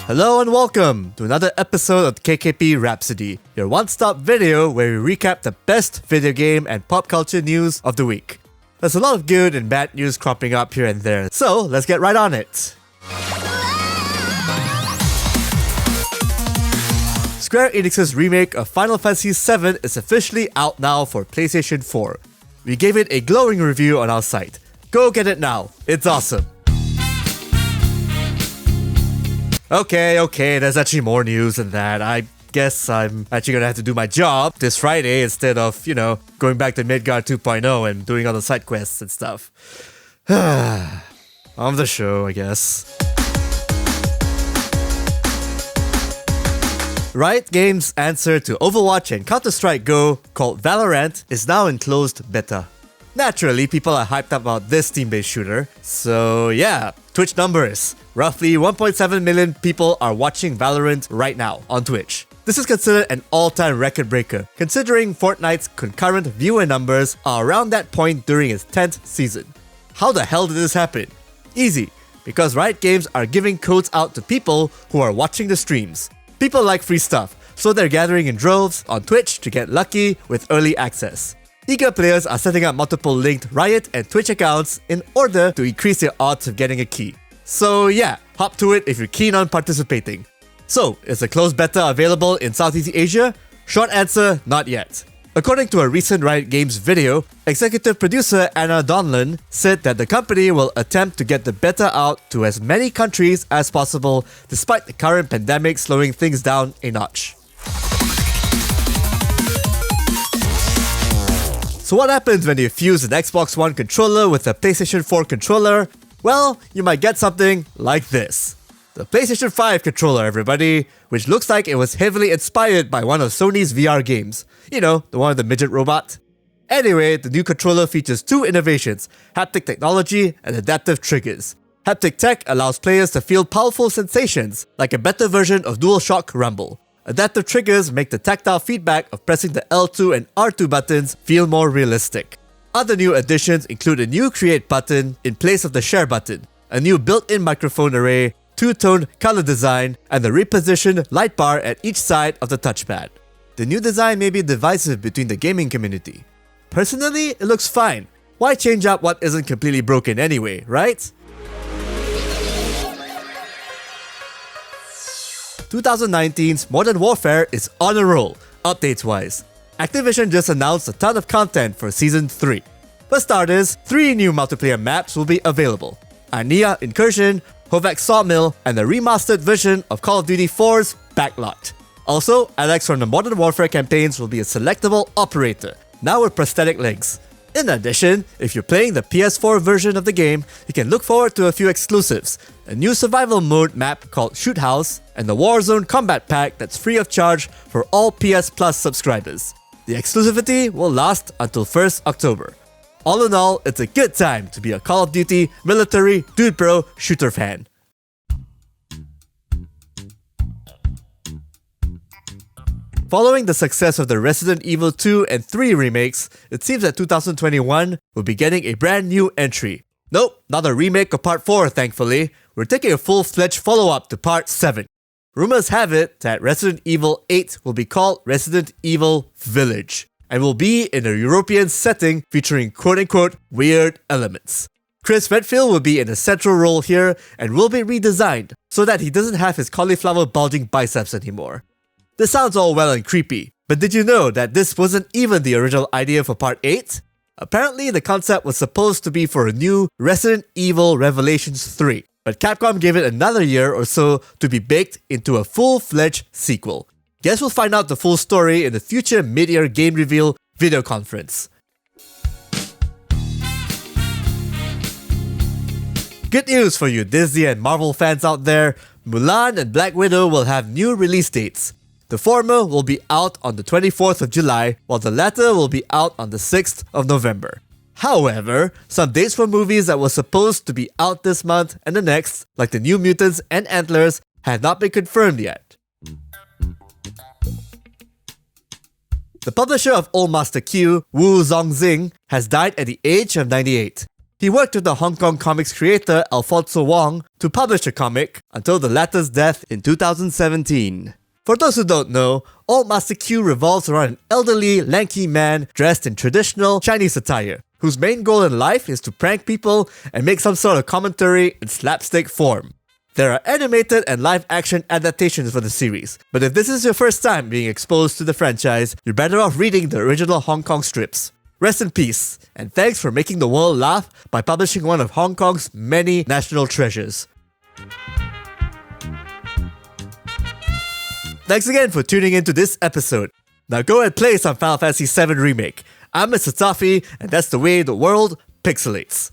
Hello and welcome to another episode of KKP Wrapsody, your one-stop video where we recap the best video game and pop culture news of the week. There's a lot of good and bad news cropping up here and there, so let's get right on it. Square Enix's remake of Final Fantasy VII is officially out now for PlayStation 4. We gave it a glowing review on our site. Go get it now, it's awesome. Okay, there's actually more news than that. I guess I'm actually gonna have to do my job this Friday instead of, going back to Midgard 2.0 and doing all the side quests and stuff. On the show, I guess. Riot Games' answer to Overwatch and Counter-Strike Go, called Valorant, is now in closed beta. Naturally, people are hyped up about this team-based shooter, so yeah, Twitch numbers. Roughly 1.7 million people are watching Valorant right now on Twitch. This is considered an all-time record breaker, considering Fortnite's concurrent viewer numbers are around that point during its 10th season. How the hell did this happen? Easy, because Riot Games are giving codes out to people who are watching the streams. People like free stuff, so they're gathering in droves on Twitch to get lucky with early access. Eager players are setting up multiple linked Riot and Twitch accounts in order to increase their odds of getting a key. So yeah, hop to it if you're keen on participating. So, is the closed beta available in Southeast Asia? Short answer, not yet. According to a recent Riot Games video, executive producer Anna Donlan said that the company will attempt to get the beta out to as many countries as possible despite the current pandemic slowing things down a notch. So what happens when you fuse an Xbox One controller with a PlayStation 4 controller? Well, you might get something like this. The PlayStation 5 controller, everybody, which looks like it was heavily inspired by one of Sony's VR games. You know, the one with the midget robot. Anyway, the new controller features two innovations, haptic technology and adaptive triggers. Haptic tech allows players to feel powerful sensations, like a better version of DualShock Rumble. Adaptive triggers make the tactile feedback of pressing the L2 and R2 buttons feel more realistic. Other new additions include a new Create button in place of the Share button, a new built-in microphone array, two-tone color design, and the repositioned light bar at each side of the touchpad. The new design may be divisive between the gaming community. Personally, it looks fine. Why change up what isn't completely broken anyway, right? 2019's Modern Warfare is on a roll, updates-wise. Activision just announced a ton of content for Season 3. For starters, 3 new multiplayer maps will be available. Arnia Incursion, Hovak Sawmill, and the remastered version of Call of Duty 4's Backlot. Also, Alex from the Modern Warfare campaigns will be a selectable operator, now with prosthetic legs. In addition, if you're playing the PS4 version of the game, you can look forward to a few exclusives, a new survival mode map called Shoot House, and the Warzone Combat Pack that's free of charge for all PS Plus subscribers. The exclusivity will last until 1st October. All in all, it's a good time to be a Call of Duty, military, dude bro, shooter fan. Following the success of the Resident Evil 2 and 3 remakes, it seems that 2021 will be getting a brand new entry. Nope, not a remake of Part 4 thankfully, we're taking a full-fledged follow-up to Part 7. Rumors have it that Resident Evil 8 will be called Resident Evil Village, and will be in a European setting featuring quote-unquote weird elements. Chris Redfield will be in a central role here and will be redesigned so that he doesn't have his cauliflower bulging biceps anymore. This sounds all well and creepy, but did you know that this wasn't even the original idea for Part 8? Apparently, the concept was supposed to be for a new Resident Evil Revelations 3, but Capcom gave it another year or so to be baked into a full-fledged sequel. Guess we'll find out the full story in the future mid-year game reveal video conference. Good news for you Disney and Marvel fans out there, Mulan and Black Widow will have new release dates. The former will be out on the 24th of July, while the latter will be out on the 6th of November. However, some dates for movies that were supposed to be out this month and the next, like The New Mutants and Antlers, have not been confirmed yet. The publisher of Old Master Q, Wu Zongxing, has died at the age of 98. He worked with the Hong Kong comics creator Alfonso Wong to publish the comic until the latter's death in 2017. For those who don't know, Old Master Q revolves around an elderly, lanky man dressed in traditional Chinese attire, whose main goal in life is to prank people and make some sort of commentary in slapstick form. There are animated and live-action adaptations for the series, but if this is your first time being exposed to the franchise, you're better off reading the original Hong Kong strips. Rest in peace, and thanks for making the world laugh by publishing one of Hong Kong's many national treasures. Thanks again for tuning into this episode. Now go and play some Final Fantasy VII Remake. I'm Mr. Toffee, and that's the way the world pixelates.